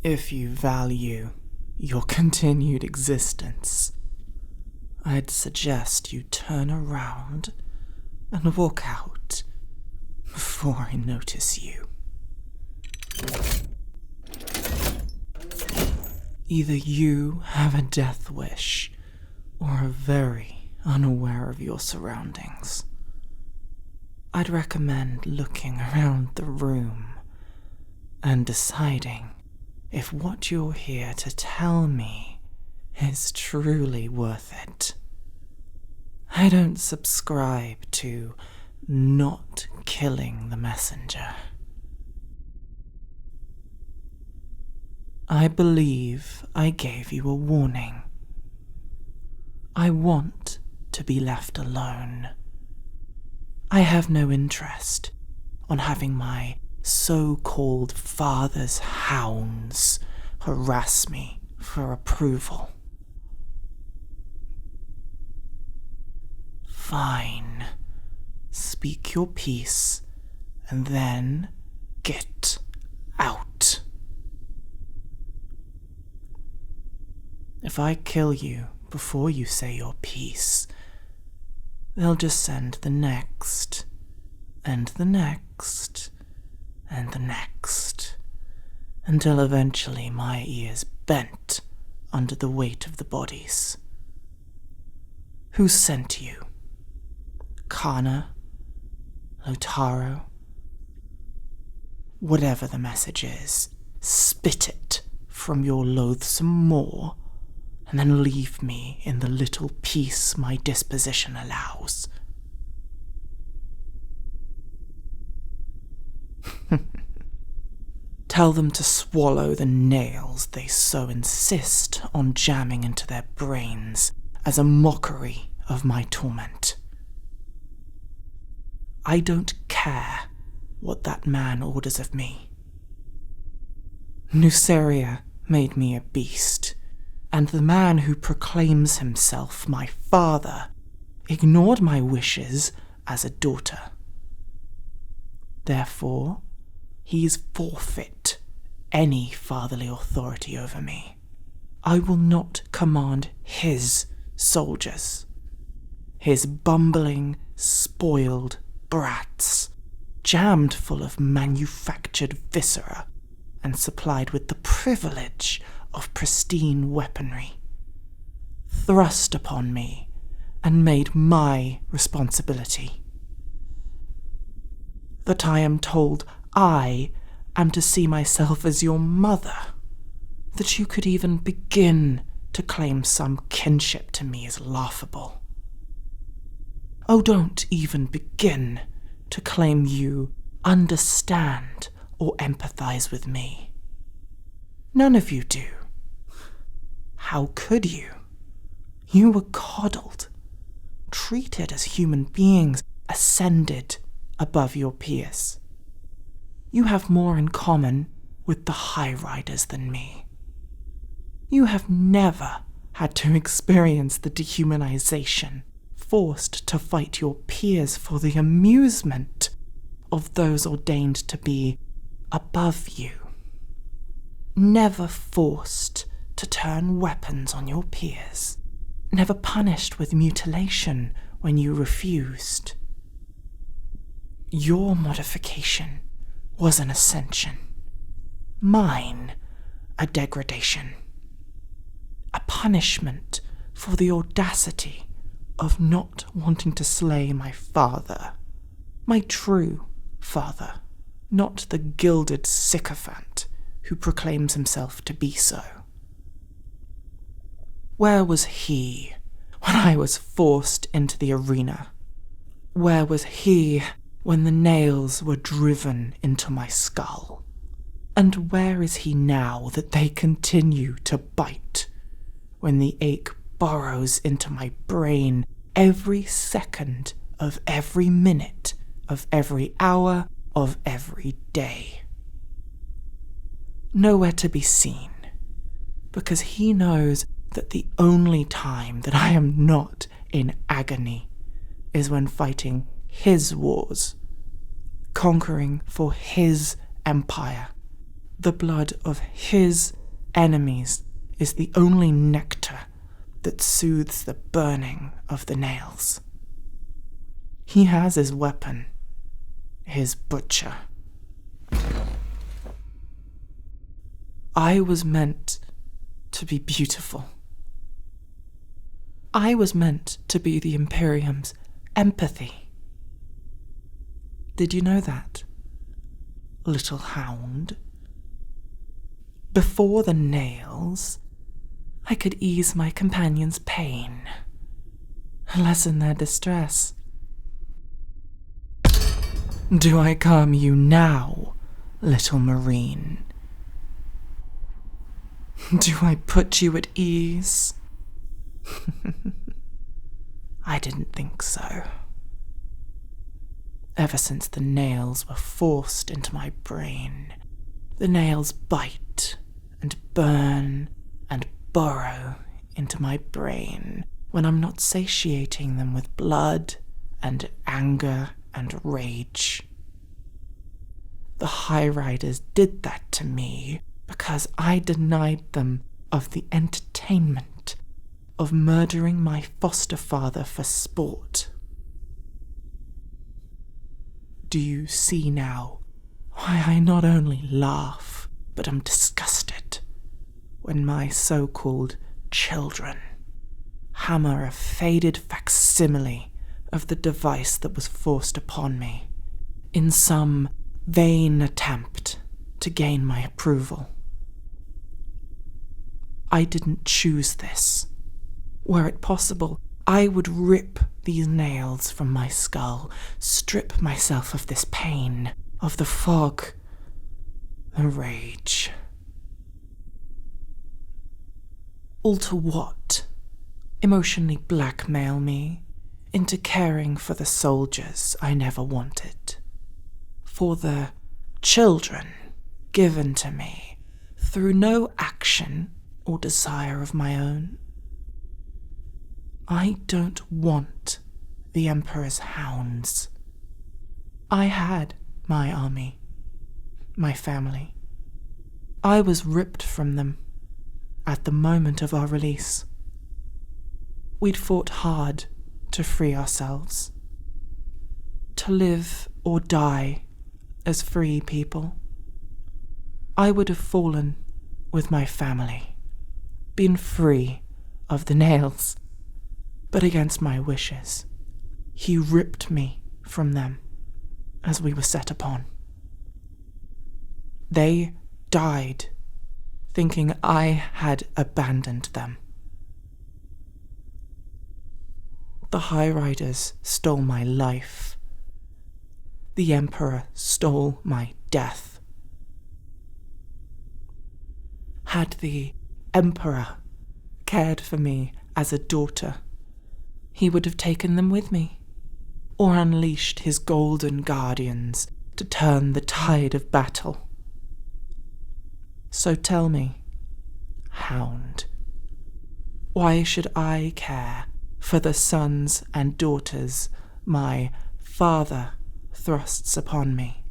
If you value your continued existence, I'd suggest you turn around and walk out before I notice you. Either you have a death wish or are very unaware of your surroundings. I'd recommend looking around the room and deciding if what you're here to tell me is truly worth it. I don't subscribe to not killing the messenger. I believe I gave you a warning. I want to be left alone. I have no interest on having my so-called father's hounds harass me for approval. Fine. Speak your piece, and then get out. If I kill you before you say your piece, they'll just send the next, and the next, and the next, until eventually my ears bent under the weight of the bodies. Who sent you? Kharna? Lotara? Whatever the message is, spit it from your loathsome maw, and then leave me in the little peace my disposition allows. Tell them to swallow the nails they so insist on jamming into their brains as a mockery of my torment. I don't care what that man orders of me. Nuceria made me a beast, and the man who proclaims himself my father ignored my wishes as a daughter. Therefore, he's forfeit any fatherly authority over me. I will not command his soldiers, his bumbling, spoiled brats, jammed full of manufactured viscera and supplied with the privilege of pristine weaponry, thrust upon me and made my responsibility. That I am told I am to see myself as your mother, that you could even begin to claim some kinship to me is laughable. Oh, don't even begin to claim you understand or empathize with me. None of you do. How could you? You were coddled, treated as human beings, ascended above your peers. You have more in common with the High Riders than me. You have never had to experience the dehumanization, forced to fight your peers for the amusement of those ordained to be above you. Never forced to turn weapons on your peers. Never punished with mutilation when you refused. Your modification was an ascension. Mine, a degradation. A punishment for the audacity of not wanting to slay my father. My true father, not the gilded sycophant who proclaims himself to be so. Where was he when I was forced into the arena? Where was he when the nails were driven into my skull? And where is he now that they continue to bite, when the ache burrows into my brain every second of every minute of every hour of every day? Nowhere to be seen, because he knows that the only time that I am not in agony is when fighting his wars, conquering for his empire, the blood of his enemies is the only nectar that soothes the burning of the nails. He has his weapon, his butcher. I was meant to be beautiful. I was meant to be the Imperium's empathy. Did you know that, little hound? Before the nails, I could ease my companion's pain, lessen their distress. Do I calm you now, little marine? Do I put you at ease? I didn't think so. Ever since the nails were forced into my brain, the nails bite and burn and burrow into my brain when I'm not satiating them with blood and anger and rage. The High Riders did that to me because I denied them of the entertainment of murdering my foster father for sport. Do you see now why I not only laugh, but am disgusted when my so-called children hammer a faded facsimile of the device that was forced upon me in some vain attempt to gain my approval? I didn't choose this. Were it possible, I would rip these nails from my skull, strip myself of this pain, of the fog, the rage. All to what? Emotionally blackmail me into caring for the soldiers I never wanted, for the children given to me through no action or desire of my own. I don't want the Emperor's hounds. I had my army, my family. I was ripped from them at the moment of our release. We'd fought hard to free ourselves, to live or die as free people. I would have fallen with my family, been free of the nails, but against my wishes, he ripped me from them as we were set upon. They died, thinking I had abandoned them. The High Riders stole my life. The Emperor stole my death. Had the Emperor cared for me as a daughter, he would have taken them with me, or unleashed his golden guardians to turn the tide of battle. So tell me, hound, why should I care for the sons and daughters my father thrusts upon me,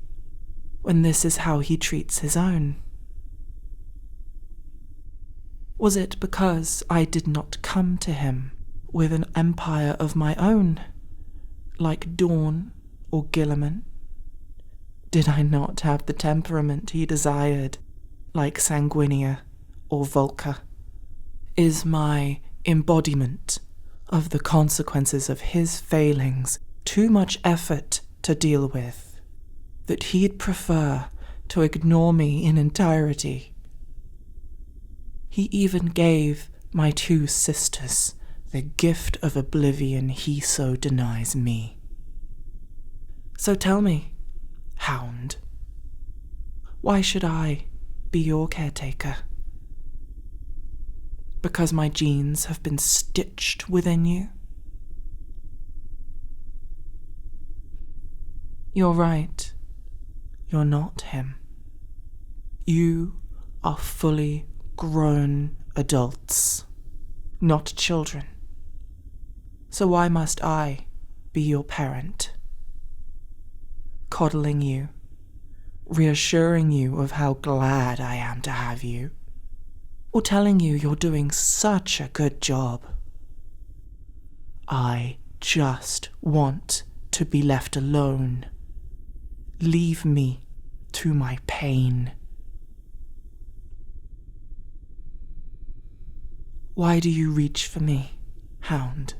when this is how he treats his own? Was it because I did not come to him with an empire of my own, like Dawn or Gilliman? Did I not have the temperament he desired, like Sanguinia or Volca? Is my embodiment of the consequences of his failings too much effort to deal with, that he'd prefer to ignore me in entirety? He even gave my two sisters the gift of oblivion he so denies me. So tell me, hound, why should I be your caretaker? Because my genes have been stitched within you? You're right. You're not him. You are fully grown adults, not children. So why must I be your parent, coddling you, reassuring you of how glad I am to have you, or telling you you're doing such a good job. I just want to be left alone. Leave me to my pain. Why do you reach for me, Hound?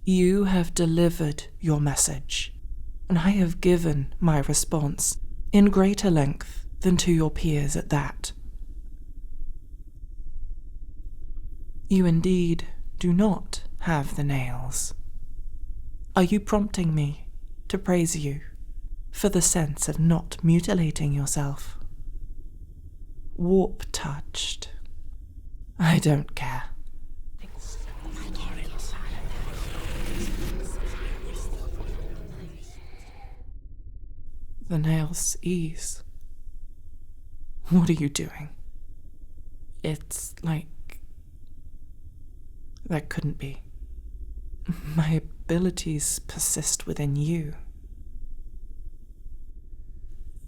You have delivered your message, and I have given my response in greater length than to your peers at that. You indeed do not have the nails. Are you prompting me to praise you for the sense of not mutilating yourself? Warp-touched. I don't care. The nails ease. What are you doing? It's like... That couldn't be. My abilities persist within you.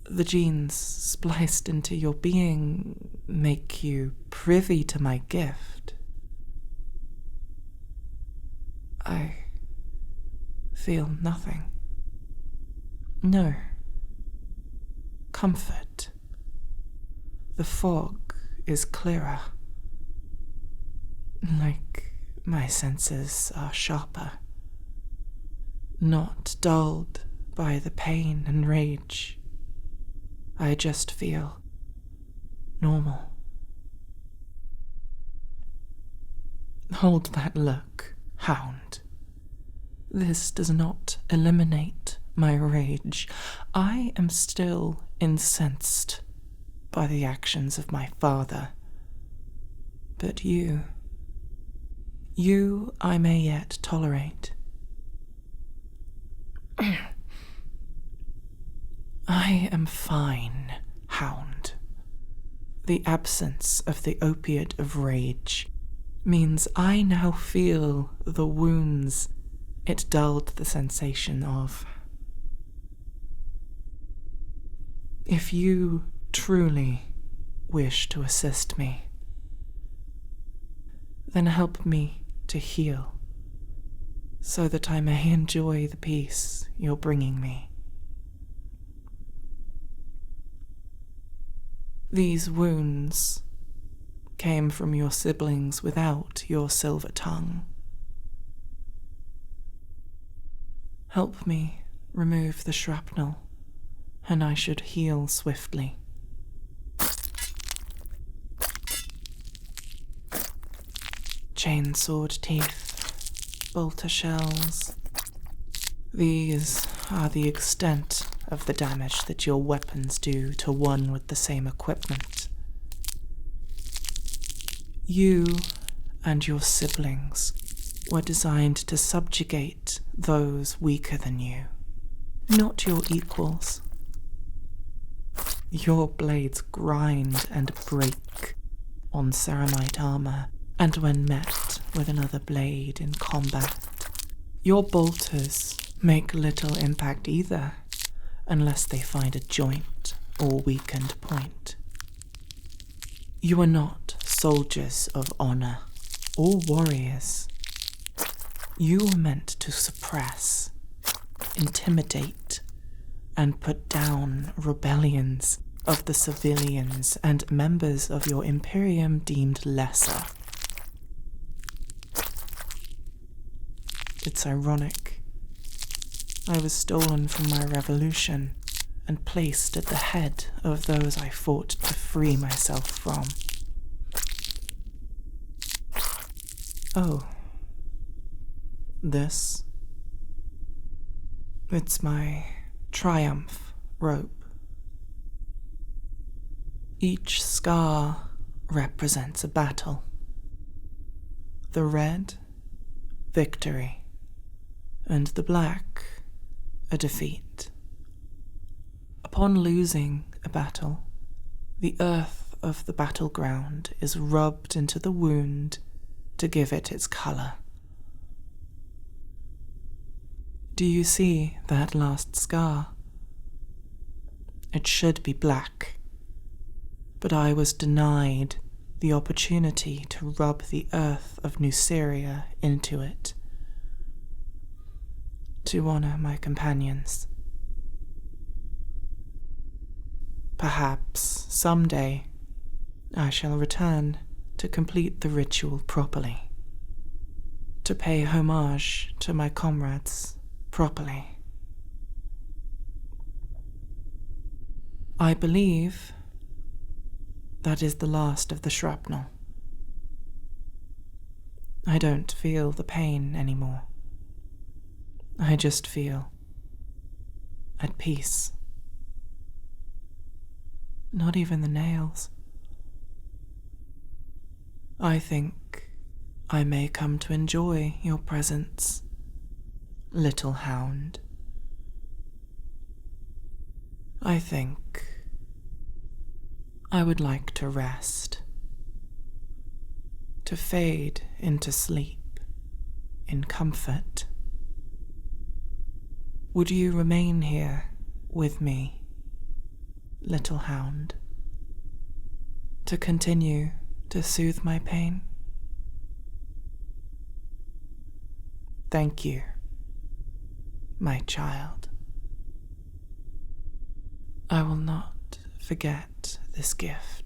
The genes spliced into your being make you privy to my gift. I feel nothing. No. Comfort. The fog is clearer. Like my senses are sharper. Not dulled by the pain and rage. I just feel normal. Hold that look, Hound. This does not eliminate my rage. I am still incensed by the actions of my father. But you I may yet tolerate. I am fine, Hound. The absence of the opiate of rage means I now feel the wounds it dulled the sensation of. If you truly wish to assist me, then help me to heal, so that I may enjoy the peace you're bringing me. These wounds came from your siblings without your silver tongue. Help me remove the shrapnel, and I should heal swiftly. Chainsword teeth, bolter shells. These are the extent of the damage that your weapons do to one with the same equipment. You and your siblings were designed to subjugate those weaker than you, not your equals. Your blades grind and break on ceramite armor, and when met with another blade in combat, your bolters make little impact either, unless they find a joint or weakened point. You are not soldiers of honor or warriors. You are meant to suppress, intimidate, and put down rebellions of the civilians and members of your imperium deemed lesser. It's ironic. I was stolen from my revolution and placed at the head of those I fought to free myself from. Oh. This. It's my triumph rope. Each scar represents a battle. The red, victory, and the black, a defeat. Upon losing a battle, the earth of the battleground is rubbed into the wound to give it its color. Do you see that last scar? It should be black, but I was denied the opportunity to rub the earth of Nuceria into it, to honor my companions. Perhaps someday I shall return to complete the ritual properly, to pay homage to my comrades properly. I believe that is the last of the shrapnel. I don't feel the pain anymore. I just feel at peace. Not even the nails. I think I may come to enjoy your presence, little hound. I think I would like to rest, to fade into sleep in comfort. Would you remain here with me, little hound, to continue to soothe my pain? Thank you, my child. I will not forget this gift.